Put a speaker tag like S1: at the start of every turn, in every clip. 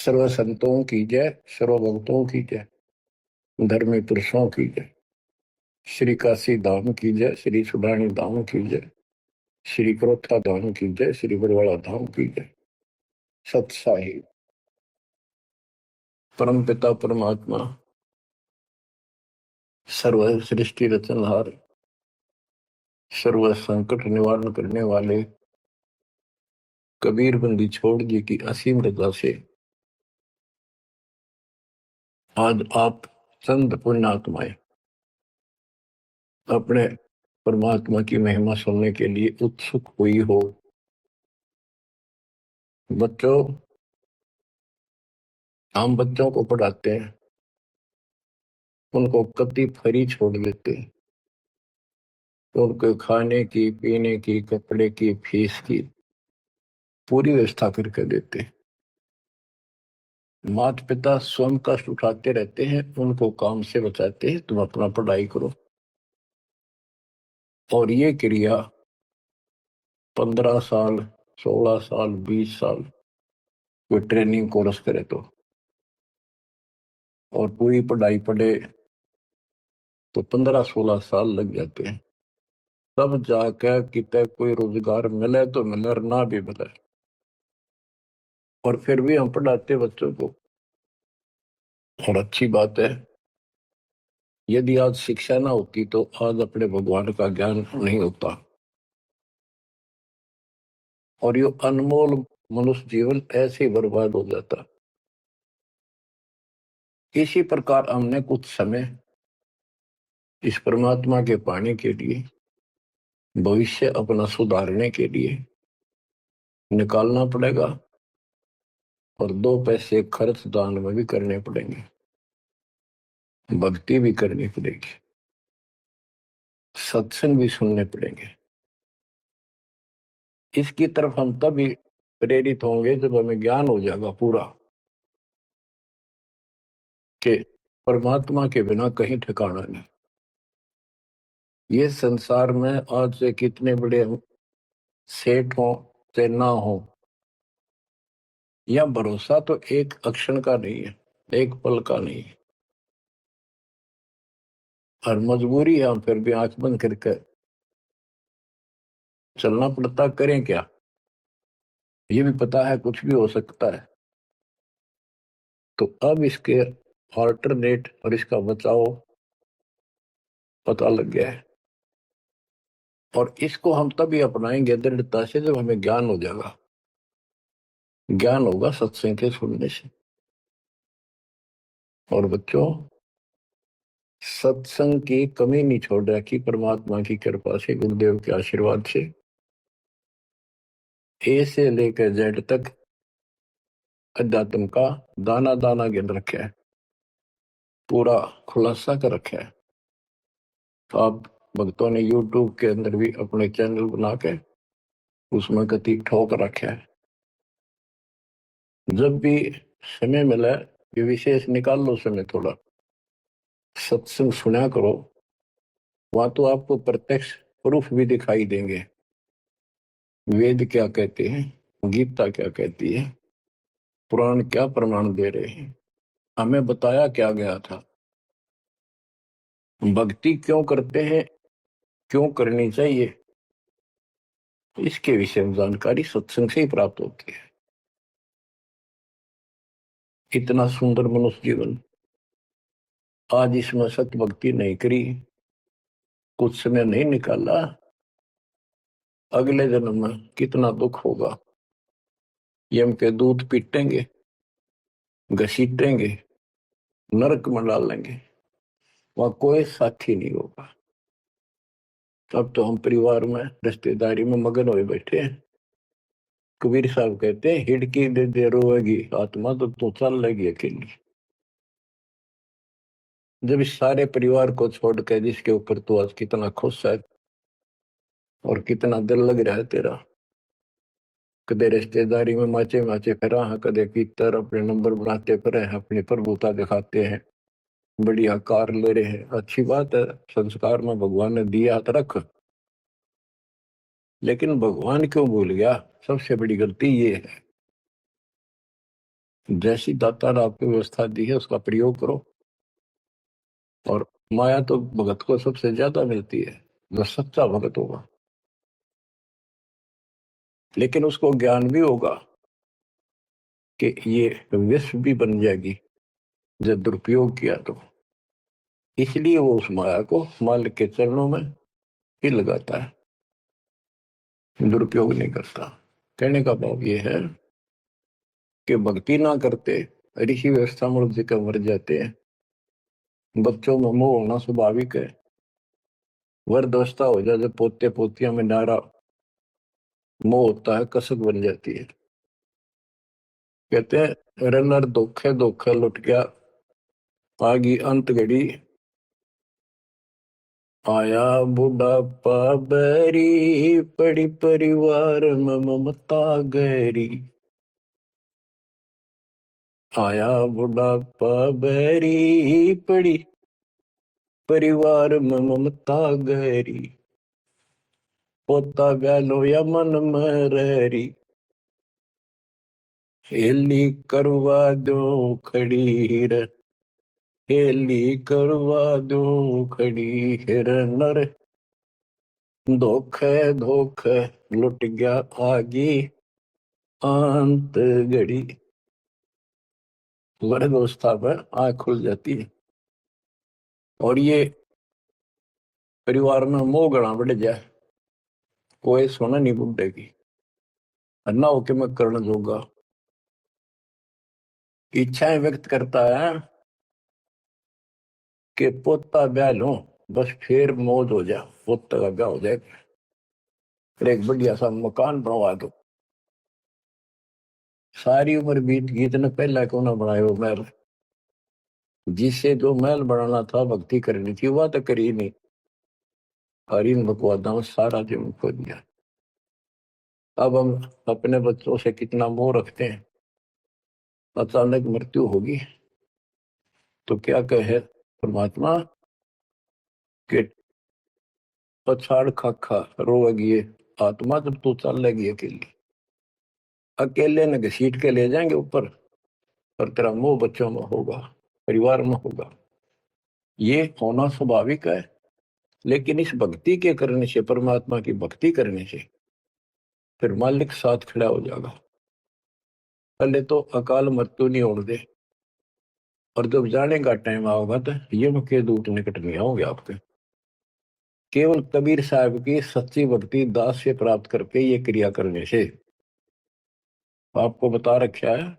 S1: सर्व संतों की जय, सर्व भक्तों की जय, धर्मी पुरुषों की जय। श्री काशी धाम की जय, श्री सुडानी धाम की जय, श्री क्रोथा धाम की जय, श्री बरवाड़ा धाम की जय। सत्साही परम पिता परमात्मा, सर्व सृष्टि रचनहार, सर्व संकट निवारण करने वाले कबीर बंदी छोड़ जी की असीम रजा से आज आप चंद पुण्यात्माएं अपने परमात्मा की महिमा सुनने के लिए उत्सुक हुई हो। बच्चों, हम बच्चों को पढ़ाते हैं, उनको कति फ्री छोड़ देते हैं, तो उनको खाने की, पीने की, कपड़े की, फीस की पूरी व्यवस्था करके देते हैं। माता पिता स्वयं कष्ट उठाते रहते हैं, उनको काम से बचाते हैं, तुम अपना पढ़ाई करो। और ये क्रिया 15 साल, 16 साल, 20 साल कोई ट्रेनिंग कोर्स करे और पूरी पढ़ाई पढ़े तो 15-16 साल लग जाते हैं। तब जाकर कितने कोई रोजगार मिले तो मिले और ना भी मिले, और फिर भी हम पढ़ाते बच्चों को। और अच्छी बात है, यदि आज शिक्षा ना होती तो आज अपने भगवान का ज्ञान नहीं होता, और ये अनमोल मनुष्य जीवन ऐसे ही बर्बाद हो जाता। इसी प्रकार हमने कुछ समय इस परमात्मा के पाने के लिए, भविष्य अपना सुधारने के लिए निकालना पड़ेगा, और 2 पैसे खर्च दान में भी करने पड़ेंगे, भक्ति भी करनी पड़ेगी, सत्संग भी सुनने पड़ेंगे। इसकी तरफ हम तभी प्रेरित होंगे जब हमें ज्ञान हो जाएगा पूरा कि परमात्मा के बिना कहीं ठिकाना नहीं। ये संसार में आज से कितने बड़े सेठ हो चाहे ना हो, या भरोसा तो एक अक्षण का नहीं है, एक पल का नहीं है। और मजबूरी है, हम फिर भी आंख बंद करके चलना पड़ता। करें क्या? ये भी पता है कुछ भी हो सकता है, तो अब इसके ऑल्टरनेट और इसका बचाव पता लग गया है, और इसको हम तभी अपनाएंगे दृढ़ता से जब हमें ज्ञान हो जाएगा। ज्ञान होगा सत्संग के सुनने से। और बच्चों, सत्संग की कमी नहीं छोड़ रखी परमात्मा की कृपा से, गुरुदेव के आशीर्वाद से। ए से लेकर जेड तक अध्यात्म का दाना दाना गिन रखा है, पूरा खुलासा कर रखा है। तो आप भक्तों ने YouTube के अंदर भी अपने चैनल बना के उसमें कति ठोक रखा है। जब भी समय मिले, ये विशेष निकाल लो समय थोड़ा, सत्संग सुना करो। वहां तो आपको प्रत्यक्ष प्रूफ भी दिखाई देंगे, वेद क्या कहते हैं, गीता क्या कहती है, पुराण क्या प्रमाण दे रहे हैं, हमें बताया क्या गया था, भक्ति क्यों करते हैं, क्यों करनी चाहिए, इसके विषय में जानकारी सत्संग से ही प्राप्त होती है। इतना सुंदर मनुष्य जीवन, आज इसमें सत्य भक्ति नहीं करी, कुछ समय नहीं निकाला, अगले जन्म में कितना दुख होगा। यम के दूध पीटेंगे, घसीटेंगे, नरक में डाल लेंगे, वहां कोई साथी नहीं होगा। अब तो हम परिवार में, रिश्तेदारी में मगन हुए बैठे हैं। कबीर साहब कहते हैं, हिड़की दे दे रोएगी आत्मा तो तू चल लेगी अकेली। जब इस सारे परिवार को छोड़कर जिसके ऊपर तू आज कितना खुश है और कितना दिल लग रहा है तेरा, कदे रिश्तेदारी में माचे माचे फिरा है, कदे भीतर अपने नंबर बनाते फिरे हैं, अपनी प्रभुता दिखाते हैं, बढ़िया कार ले रहे हैं। अच्छी बात है, संस्कार में भगवान ने दिया तो रख, लेकिन भगवान क्यों भूल गया? सबसे बड़ी गलती ये है। जैसी दाता ने आपको व्यवस्था दी है उसका प्रयोग करो। और माया तो भगत को सबसे ज्यादा मिलती है, जो सच्चा भगत होगा। लेकिन उसको ज्ञान भी होगा कि ये विष भी बन जाएगी जब दुरुपयोग किया तो। इसलिए वो उस माया को मालिक के चरणों में ही लगाता है, दुरुपयोग नहीं करता। कहने का भाव ये है कि भक्ति ना करते ऋषि व्यवस्था मूर्ख जी का मर जाते हैं। बच्चों में मोह होना स्वाभाविक है। वृद्धावस्था हो जाए, जब पोते पोतियों में नारा मोह होता है, कसक बन जाती है। कहते हैं रनर धोखे धोखे लुट गया, आगी अंत घड़ी, आया बुढ़ापा बैरी, पड़ी परिवार में ममता गहरी। आया बुढ़ापा बैरी, पड़ी परिवार में ममता गहरी। पोता गलो या मन में रहरी, हेली करवा दो खड़ी रे, हेली करवा दो खड़ी हिर नर, धोखे धोखे लुट गया आगी अंत घड़ी। वृद्धावस्था पर आंख खुल जाती है और ये परिवार में मोह गणा बढ़ जाए, कोई सोना नहीं बुढ़ेगी, अन्ना होके मैं करण जोगा। इच्छाएं व्यक्त करता है कि पोता ब्याह लो, बस फिर मौज हो जा, पोता का ब्याह हो जाए, फिर एक बढ़िया सा मकान बनवा दो। सारी उम्र बीत गई, इतने पहला क्यों ना बनाए वो महल। जिससे जो महल बनाना था, भक्ति करनी थी, वह तो करी नहीं। हरी बकवादा में सारा जीवन खो दिया। अब हम अपने बच्चों से कितना मोह रखते हैं। अचानक मृत्यु होगी तो क्या कहे परमात्मा के पछाड़ खा रोएगी ये आत्मा, जब तू चल लेगी अकेली। अकेले ने घसीट के ले जाएंगे ऊपर, और तेरा मोह बच्चों में होगा, परिवार में होगा। ये होना स्वाभाविक है। लेकिन इस भक्ति के करने से, परमात्मा की भक्ति करने से, फिर मालिक साथ खड़ा हो जाएगा। पहले तो अकाल मृत्यु नहीं होने दे, और जब जाने का टाइम आओगा तो यम के दूत निकट नहीं आओगे आपके। केवल कबीर साहब की सच्ची भक्ति दास से प्राप्त करके ये क्रिया करने से आपको बता रखा है।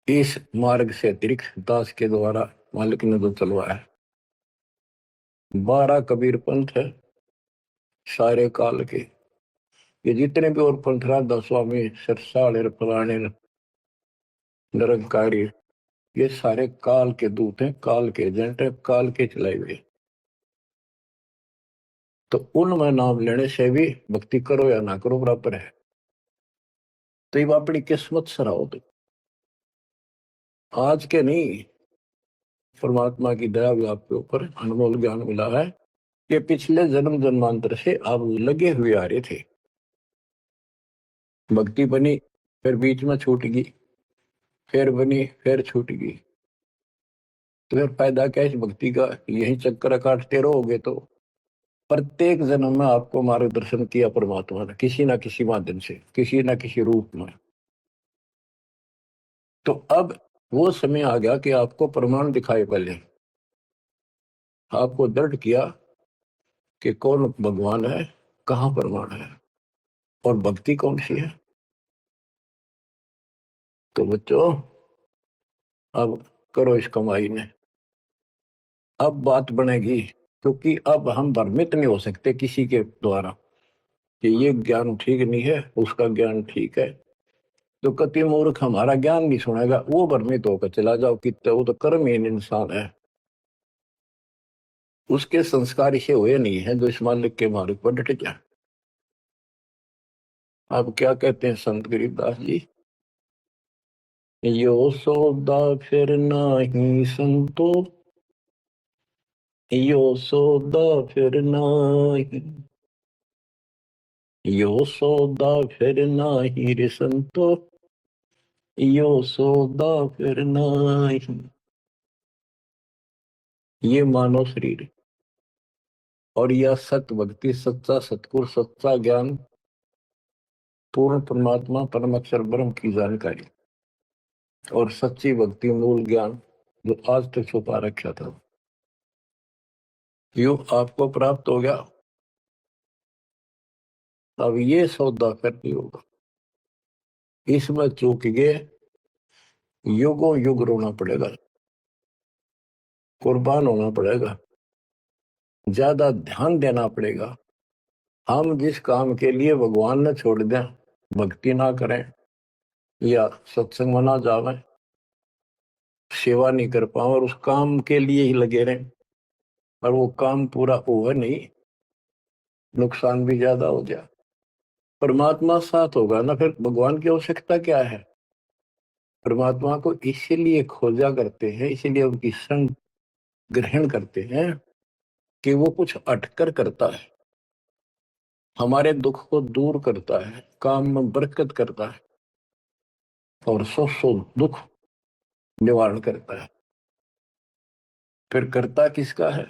S1: इस मार्ग से अतिरिक्त दास के द्वारा मालिक ने जो चलवाया है, 12 कबीर पंथ है सारे काल के। ये जितने भी और पंथ राधा स्वामी, सरसाल, फलाने, निरंकारी, ये सारे काल के दूत हैं, काल के एजेंट हैं, काल के चलाए हुए। तो उनमें नाम लेने से भी भक्ति करो या ना करो बराबर है। तो ये अपनी किस्मत सराहो। तो आज के नहीं, परमात्मा की दया भी आपके ऊपर अनमोल ज्ञान मिला है कि पिछले जन्म जन्मांतर से आप लगे हुए आ रहे थे। भक्ति बनी, फिर बीच में छूट गई, फिर बनी, फिर छूट गई। तो फिर फायदा क्या इस भक्ति का? यही चक्कर काटते रहोगे तो प्रत्येक जन्म में आपको मार्गदर्शन किया परमात्मा ने, किसी ना किसी माध्यम से, किसी ना किसी रूप में। तो अब वो समय आ गया कि आपको प्रमाण दिखाए। पहले आपको दृढ़ किया कि कौन भगवान है, कहाँ प्रमाण है, और भक्ति कौन सी है। तो बच्चों, अब करो इस कमाई ने। अब बात बनेगी, क्योंकि अब हम भ्रमित नहीं हो सकते किसी के द्वारा कि ये ज्ञान ठीक नहीं है, उसका ज्ञान ठीक है। तो कति मूर्ख हमारा ज्ञान नहीं सुनेगा, वो भ्रमित होकर चला जाओ कितने, वो तो कर्महीन इंसान है, उसके संस्कार इसे हुए नहीं है जो इस मालिक के मार्ग पर डट जाए। आप क्या कहते हैं संत गरीबदास जी? यो सौदा फिर नाही संतो, यो सौदा फिर नाही, यो सौदा फिर नाही रे संतो, यो सौदा फिर नाही। ये मानव शरीर और यह सत भक्ति, सच्चा सतगुरु, सच्चा ज्ञान, पूर्ण परमात्मा परम अक्षर ब्रह्म की जानकारी और सच्ची भक्ति मूल ज्ञान जो आज तक छुपा रखा था, यो आपको प्राप्त हो गया। अब ये सौदा करनी होगा, इसमें चूक गए युगों युग रोना पड़ेगा, कुर्बान होना पड़ेगा, ज्यादा ध्यान देना पड़ेगा। हम जिस काम के लिए भगवान ने छोड़ दें, भक्ति ना करें या सत्संग में ना जावे, सेवा नहीं कर पाओ और उस काम के लिए ही लगे रहें और वो काम पूरा हुआ नहीं, नुकसान भी ज्यादा हो जाए, परमात्मा साथ होगा ना, फिर भगवान की आवश्यकता क्या है। परमात्मा को इसीलिए खोजा करते हैं, इसीलिए उनकी संग ग्रहण करते हैं कि वो कुछ अटकर करता है, हमारे दुख को दूर करता है, काम में बरकत करता है और सौ दुख निवारण करता है। फिर करता किसका है।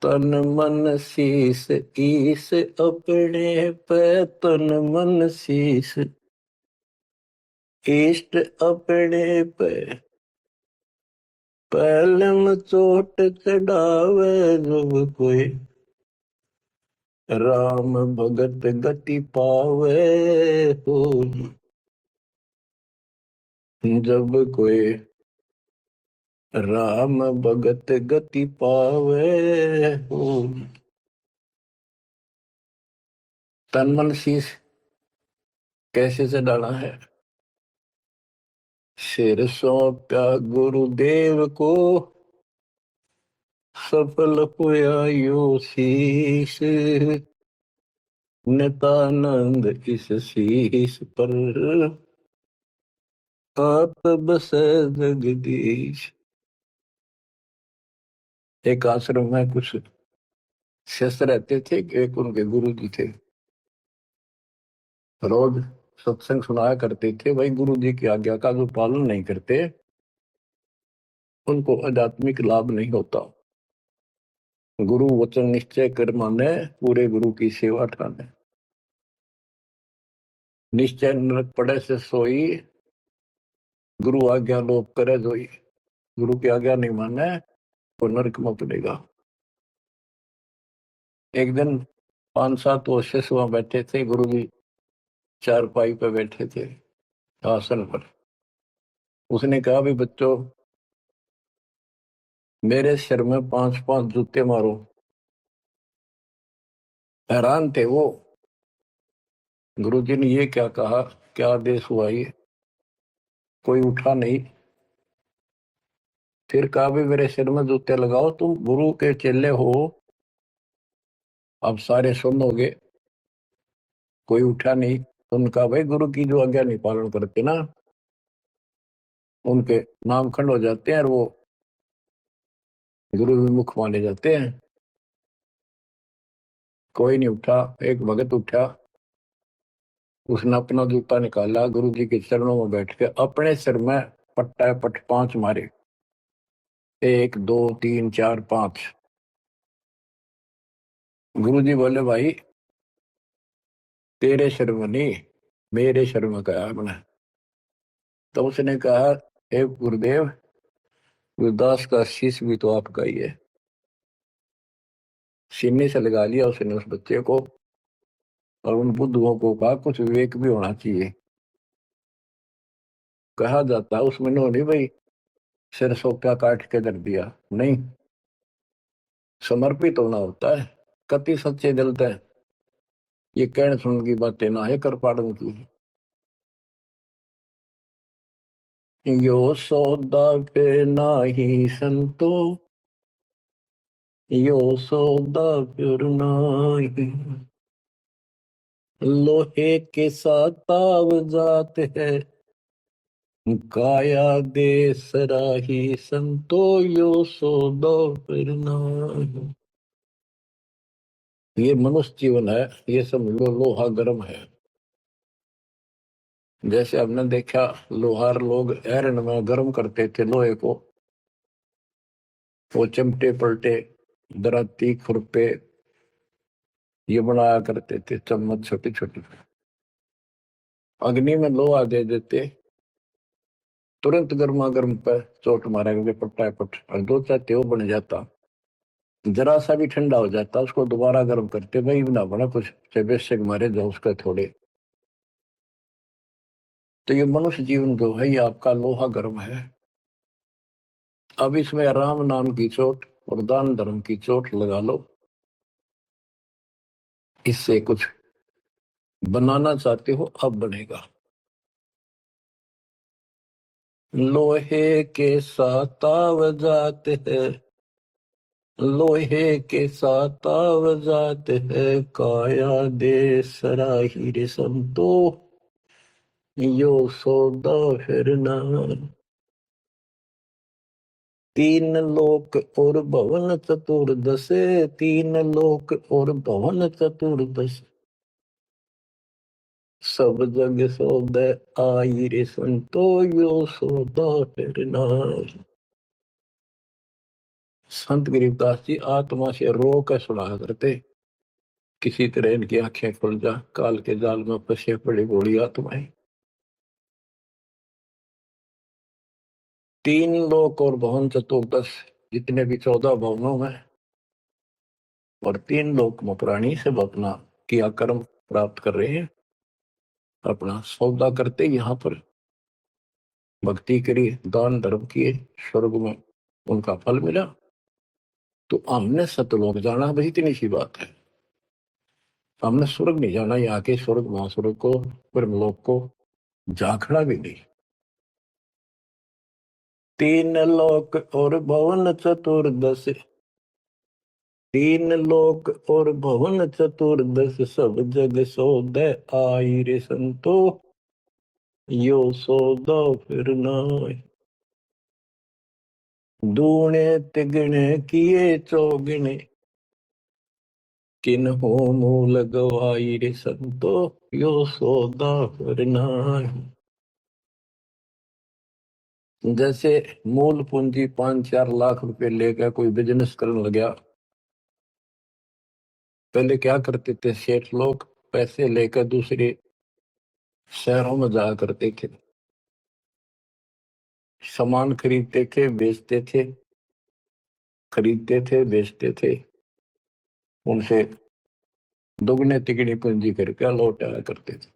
S1: तन मन शीस ईस अपने पे, तन मन शीस इष्ट अपने पे, पहलम चोट चढ़ावे जब कोई, राम भगत गति पावे हो, जब कोई राम भगत गति पावे हो। तन मन शीश कैसे से डाला है। सिर सौंपा गुरुदेव को, सफल हुआ यो शीश, नितानंद इस शीश पर आप बसे जगदीश। एक आश्रम में कुछ शिष्य रहते थे, एक उनके गुरु जी थे, रोज सत्संग सुनाया करते थे। भाई गुरु जी की आज्ञा का जो पालन नहीं करते उनको आध्यात्मिक लाभ नहीं होता। गुरु वचन निश्चय कर माने, पूरे गुरु की सेवा ठाने। निश्चय नरक पड़े से सोई, गुरु आज्ञा लोप करे जोई। गुरु की आज्ञा नहीं माने तो नरक में पड़ेगा। एक दिन 5-7 वो शिष्य वहां बैठे थे, गुरु जी चारपाई पे बैठे थे आसन पर। उसने कहा भी बच्चों, मेरे सिर में 5-5 जूते मारो। हैरान थे वो, गुरु जी ने ये क्या कहा, क्या आदेश हुआ ये, कोई उठा नहीं। फिर कहा भी मेरे सिर में जूते लगाओ, तुम गुरु के चेले हो, अब सारे सुनोगे। कोई उठा नहीं। उनका भाई गुरु की जो आज्ञा नहीं पालन करते ना, उनके नाम खंड हो जाते हैं और वो गुरु विमुख माने जाते हैं। कोई नहीं उठा। एक भगत उठा, उसने अपना जूता निकाला, गुरु जी के चरणों में बैठ के अपने सिर में पट्टा पट 5 मारे। 1 2 3 4 5। गुरु जी बोले भाई तेरे सिर में नहीं, मेरे सिर में कहा आपने। तो उसने कहा हे गुरुदेव, गुरुदास का शीश भी तो आपका ही है। सीने से लगा लिया उसने उस बच्चे को और उन बुद्धुओं को कहा कुछ विवेक भी होना चाहिए। कहा जाता है उसमें नहीं भाई सिर सोका काट के दर दिया, नहीं, समर्पित होना होता है। कति सच्चे दिल से ये कहने सुन की बातें ना है कर पाड़न की। यो सौदा पे नाही संतो, यो सौदा फिर नाही। लोहे के साथ ताव जात है, काया दे सराही संतो, यो सौदा फिर नाही। ये मनुष्य जीवन है, ये समझ लो लोहा गर्म है। जैसे हमने देखा लोहार लोग एरन में गर्म करते थे लोहे को, वो चिमटे पलटे दराती खुरपे ये बनाया करते थे, चम्मच छोटी छोटी अग्नि में लोहा दे देते, तुरंत गर्मा गर्म पर चोट मारेंगे पट्टा पट और दो चाहते वो बन जाता। जरा सा भी ठंडा हो जाता उसको दोबारा गर्म करते, भाई ना बना कुछ से बेशक मारे जो उसका थोड़े। तो ये मनुष्य जीवन जो है ये आपका लोहा गर्म है। अब इसमें राम नाम की चोट और दान धर्म की चोट लगा लो, इससे कुछ बनाना चाहते हो अब बनेगा। लोहे के साथ ताव जाते हैं, लोहे के साथ ताव जाते हैं, काया दे सराही रे संतो, यो सौदा फिर ना। तीन लोक और भवन चतुर्दश, तीन लोक और भवन चतुर्दश, सब जग सौदे आई रे संतो, यो सौदा फिर ना। संत गरीबदास जी आत्मा से रो कर सुना करते, किसी तरह इनकी आंखें खुल जा, काल के जाल में फंसे पड़ी बूढ़ी आत्माएं। तीन लोक और भवन चतुर्दश, जितने भी 14 भवनों में और तीन लोक में प्राणी सब अपना किया कर्म प्राप्त कर रहे हैं, अपना सौदा करते यहाँ पर भक्ति करी दान धर्म किए, स्वर्ग में उनका फल मिला। तो हमने सतलोक जाना भाई इतनी सी बात है, हमने स्वर्ग नहीं जाना, यहाँ के स्वर्ग महास्वर्ग को ब्रह्मलोक को झांकना भी नहीं। तीन लोक और भवन चतुर्दश, तीन लोक और भवन चतुर्दश, सब जग सौदे आई रे संतो, यो सौदा फिर नाय। दूने तिगने किए चौगने, किन हो मूल गवाई रे संतो, यो सौदा फिर नाय। जैसे मूल पूंजी 5-4 लाख रुपए लेकर कोई बिजनेस करने लगा, पहले क्या करते थे सेठ लोग, पैसे लेकर दूसरे शहरों में जाया करते थे, सामान खरीदते थे बेचते थे, खरीदते थे बेचते थे, उनसे दुगने तिगनी पूंजी करके लौट आया करते थे।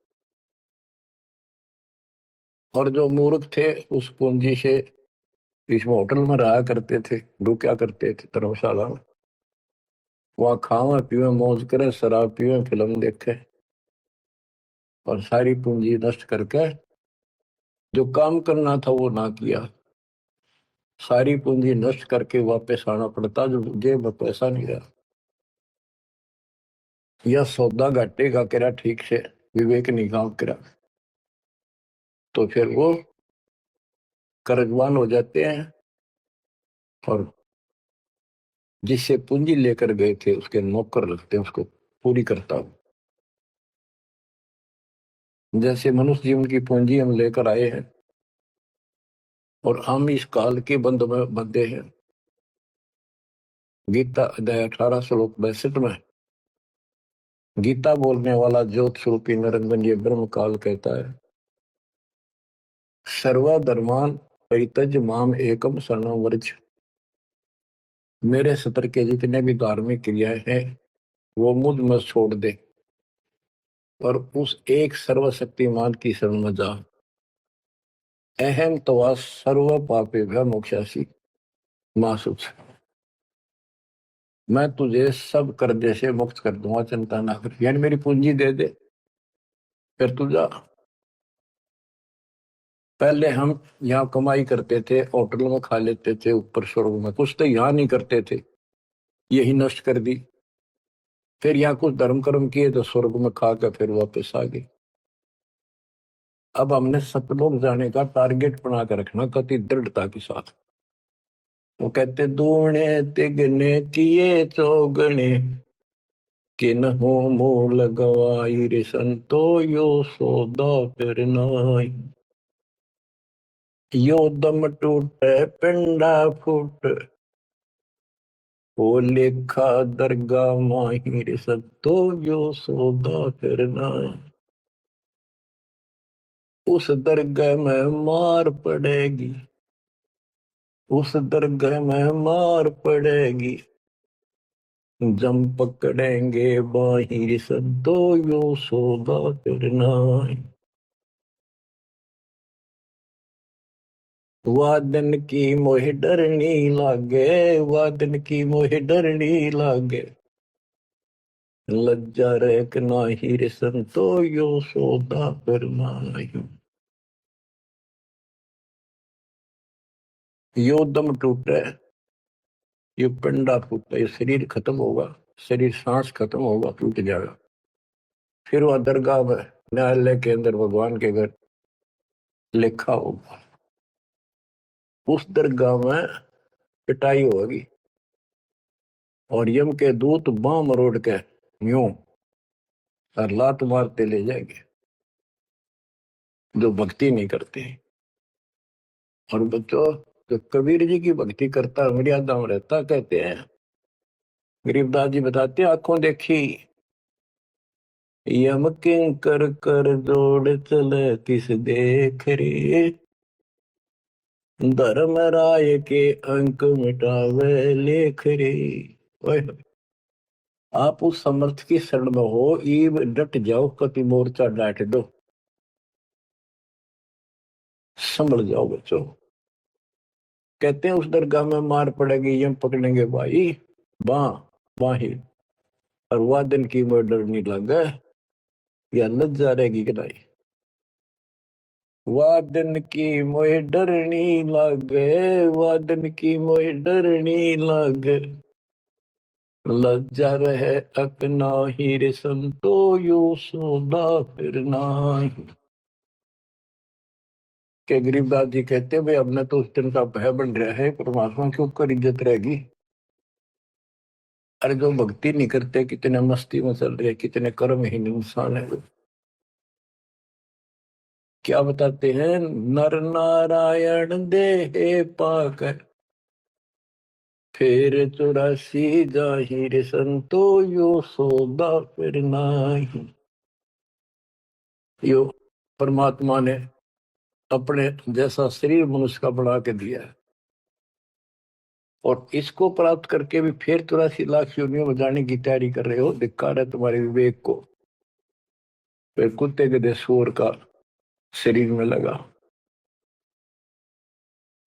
S1: और जो मूर्ख थे उस पूंजी से इसमें होटल में रहा करते थे, रुका करते थे धर्मशाला में, वहां खावा पीवे मौज करे शराब पीवे फिल्म देखे और सारी पूंजी नष्ट करके जो काम करना था वो ना किया, सारी पूंजी नष्ट करके वापस आना पड़ता, जो जेब में पैसा नहीं रहा। यह सौदा घाटे का करा ठीक से विवेक नहीं काम करा तो फिर वो कर्जवान हो जाते हैं और जिससे पूंजी लेकर गए थे उसके नौकर लगते हैं, उसको पूरी करता हूं। जैसे मनुष्य जीवन की पूंजी हम लेकर आए हैं और हम इस काल के बंद में बंधे हैं। गीता अध्याय 18 श्लोक 62 में गीता बोलने वाला ज्योत स्वरूपी निरंजन ये ब्रह्म काल कहता है, सर्वधर्मान परित्यज माम एकम शरणं व्रज। मेरे सत्र के जितने भी धार्मिक क्रियाएं हैं वो मुझ में छोड़ दे और उस एक सर्वशक्तिमान की शरण में जा। अहम तवा सर्व पापेभ्य मोक्षासी मां सुच, मैं तुझे सब कर्जे से मुक्त कर दूंगा, चिंता ना कर, यानी मेरी पूंजी दे दे फिर तू जा। पहले हम यहाँ कमाई करते थे, होटल में खा लेते थे, ऊपर स्वर्ग में कुछ तो यहाँ नहीं करते थे, यही नष्ट कर दी। फिर यहाँ कुछ धर्म कर्म किए तो स्वर्ग में खा कर फिर वापस आ गए। अब हमने सतलोक जाने का टारगेट बना कर रखना कति दृढ़ता के साथ। वो कहते दूने तिगने किए चौगने, किन्हो मूल गवाई रे संतो यो सौदा फिर नाई। यो दम टूटे पिंडा फूट ओ लेखा दरगाह माही रे संतो यो सौदा फिर नाई। उस दरगाह में मार पड़ेगी, उस दरगाह में मार पड़ेगी, जम पकड़ेंगे बाहिर सदो यो सौदा करना। वादन की मोह डरनी लागे, वादन की मोह डरनी लागे, लज्जा रेक नाही रे संतो यो सौदा करना। यो दम टूटे, ये पिंडा फूटा, ये शरीर खत्म होगा, शरीर सांस खत्म होगा, टूट जाएगा। फिर वह दरगाह में न्यायालय के अंदर भगवान के घर लिखा होगा। उस दरगाह में पिटाई होगी और यम के दूत बां मरोड़ के यूं और लात मारते ले जाएंगे जो भक्ति नहीं करते। और बच्चों, जो कबीर जी की भक्ति करता मर्यादा में रहता, कहते हैं गरीबदास जी बताते, आंखों देखी यम किंकर कर जोड़ चले किस देख रे, धर्म राय के अंक मिटावे लेख रे। आप उस समर्थ की शरण में हो, ईब डट जाओ, कति मोर्चा डांट दो, संभल जाओ बच्चों। कहते हैं उस दरगाह में मार पड़ेगी, यम पकड़ेंगे भाई बां बाही, और वादन की मोह डरनी लगे, या लज्जा रहेगी कि नहीं। वादन की मोह डरनी लगे, वादन की मोह डरनी लगे, लज्जा रहे अपना ही रे संतो यो सौदा फिर नाई। के गरीबदास जी कहते हैं भाई, हमने तो उस दिन का भय बन रहा है, परमात्मा की ऊपर इज्जत रहेगी। अरे जो भक्ति नहीं करते, कितने मस्ती में चल रहे, कितने कर्महीन इंसान है। क्या बताते हैं, नर नारायण देह पाक फिर 84 जाहिर संतो यो सौदा फिर नाही। यो परमात्मा ने अपने जैसा शरीर मनुष्य का बना के दिया है, और इसको प्राप्त करके भी फिर 84 लाख योनियों में जाने की तैयारी कर रहे हो। धिक्कार है तुम्हारे विवेक को। फिर कुत्ते गधे सूअर का शरीर में लगा।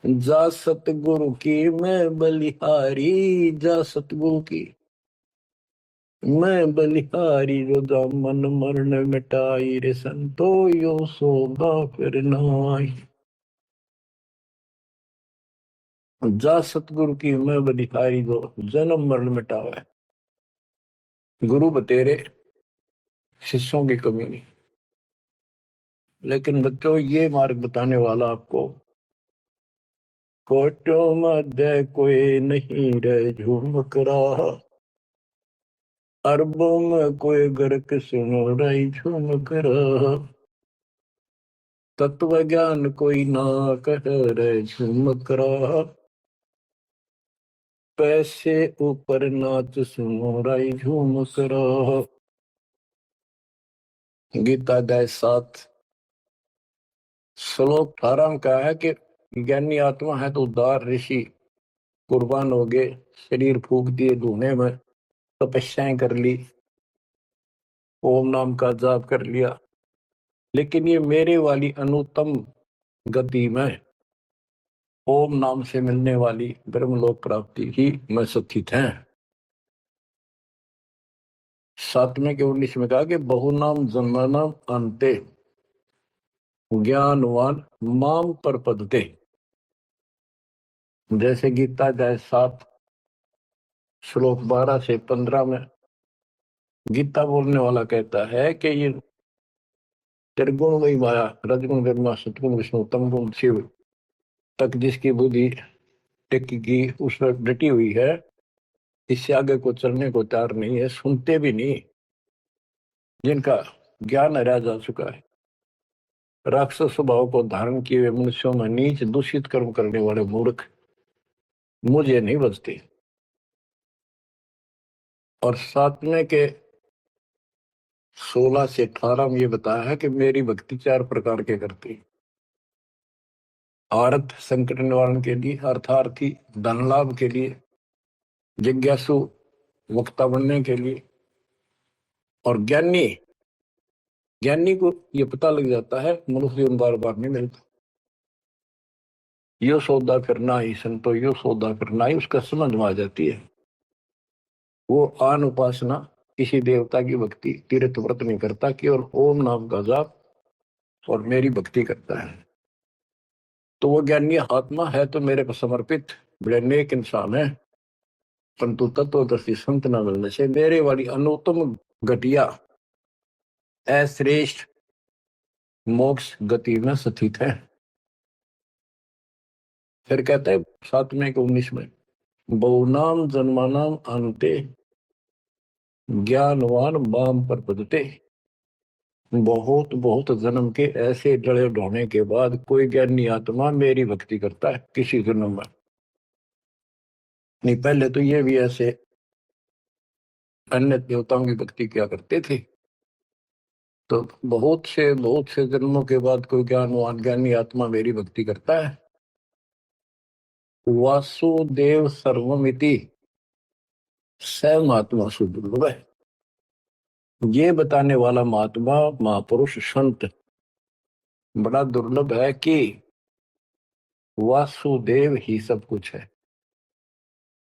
S1: जा सतगुरु की मैं बलिहारी, जा सतगुरु की मैं बलिहारी, जो दामन मरण मिटाई रे संतो यो सौदा फिर नाई। जा सतगुरु की मैं बलिहारी, जो जन्म मरण मिटावे। गुरु बतेरे, शिष्यों की कमी नहीं। लेकिन बच्चों, ये मार्ग बताने वाला आपको, कोटों मध्य कोई नहीं रे झुमक रहा, अरबों में कोई गर्क सुनो रही झुमक रहा, तत्व ज्ञान कोई ना कह रे झुमक रहा, पैसे ऊपर नाच सुनो रही झुमक रहा। गीता अध्याय 7 श्लोक 18 में कहा है कि ज्ञानी आत्मा है तो उदार ऋषि कुर्बान हो गए, शरीर फूक दिए धुएं में, तपस्याएं कर ली, ओम नाम का जाप कर लिया, लेकिन ये मेरे वाली अनुत्तम गति में ओम नाम से मिलने वाली ब्रह्मलोक प्राप्ति ही में सुखित है। 7वें के 19 में कहा कि बहुनाम जन्मनाम अंते ज्ञानवान माम पर पदते। जैसे गीता अध्याय 7 श्लोक 12 से 15 में गीता बोलने वाला कहता है कि ये त्रिगुण वही माया, रजगुण ब्रह्मा, सतगुण विष्णु, तमगुण शिव तक जिसकी बुद्धि टिकी की उस पर डटी हुई है, इससे आगे को चलने को तैयार नहीं है, सुनते भी नहीं, जिनका ज्ञान हरा जा चुका है। राक्षस स्वभाव को धारण किए हुए मनुष्यों में नीच दूषित कर्म करने वाले मूर्ख मुझे नहीं बचते। और 7वें के 16 से 18 में ये बताया है कि मेरी भक्ति 4 प्रकार के करती। अर्थ संकट निवारण के लिए, अर्थार्थी धन लाभ के लिए, जिज्ञासु वक्ता बनने के लिए, और ज्ञानी ज्ञानी को ये पता लग जाता है मनुष्य जीवन बार बार नहीं मिलता। यो सौदा करना ही संतो, यो सौदा करना ही उसका समझ में आ जाती है। वो आन उपासना, किसी देवता की भक्ति, तीर्थ व्रत नहीं करता, केवल ओम नाम का जाप और मेरी भक्ति करता है। तो वो ज्ञानी आत्मा है तो मेरे को समर्पित बड़े नेक इंसान है, परंतु तत्वदर्शी संत न मिलने से मेरे वाली अनुत्तम घटिया अश्रेष्ठ मोक्ष गति में स्थित है। फिर कहते हैं 7वें के 19 में, बहुनाम जन्मानाम अंते ज्ञानवान माम पर पदते। बहुत बहुत जन्म के ऐसे डरे ढोने के बाद कोई ज्ञानी आत्मा मेरी भक्ति करता है किसी जन्म में। नहीं, पहले तो ये भी ऐसे अन्य देवताओं की भक्ति किया करते थे। तो बहुत से जन्मों के बाद कोई ज्ञानवान ज्ञानी आत्मा मेरी भक्ति करता है। वासुदेव सर्वमिति स महात्मा सुदुर्लभ है। ये बताने वाला महात्मा महापुरुष संत बड़ा दुर्लभ है कि वासुदेव ही सब कुछ है।